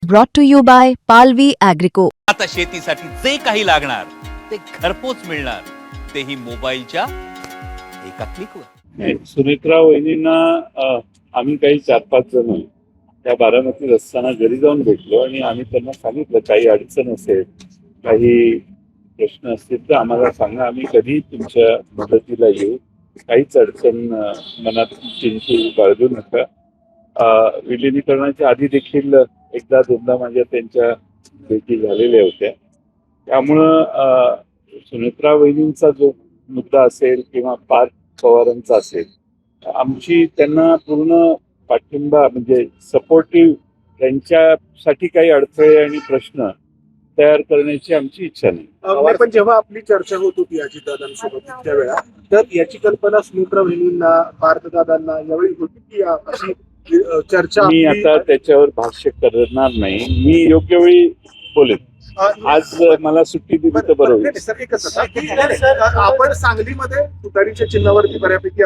brought to you by Palvi Agrico. आता शेतीसाठी जे काही लागणार ते घरपोच मिळणार, तेही मोबाईलच्या एका क्लिकवर. सुनेत्रा वहिनींना आम्ही काही 4-5 जण त्या बारामतीत असताना घरी जाऊन भेटलो आणि आम्ही त्यांना सांगितलं काही अडचण असेल, काही प्रश्न असतील तर आम्हाला सांगा, आम्ही कधी तुमच्या मदतीला येऊ, काहीच अडचण मनात चिंता बाळगू नका. विलिनीकरणाच्या आधी देखील एकदा दोनदा माझ्या त्यांच्या भेटी झालेल्या होत्या. त्यामुळं सुनेत्रा वहिनींचा जो मुद्दा असेल किंवा पार्थ पवारांचा असेल, आमची त्यांना पूर्ण पाठिंबा म्हणजे सपोर्टिव्ह, त्यांच्यासाठी काही अडथळे आणि प्रश्न तयार करण्याची आमची इच्छा नाही. पण जेव्हा आपली चर्चा होत होती अजितदादांसोबत त्यावेळा, तर याची कल्पना सुनेत्रा वहिनींना, पार्थदादांना यावेळी होती की अशी चर्चा मी आता त्याच्यावर भाष्य करणार नाही. मी योग्य वेळी बोलेन. आज मला सुट्टी दिली तर बरोबर. सर एकच आपण सांगलीमध्ये तुतारीच्या चिन्हावरती बऱ्यापैकी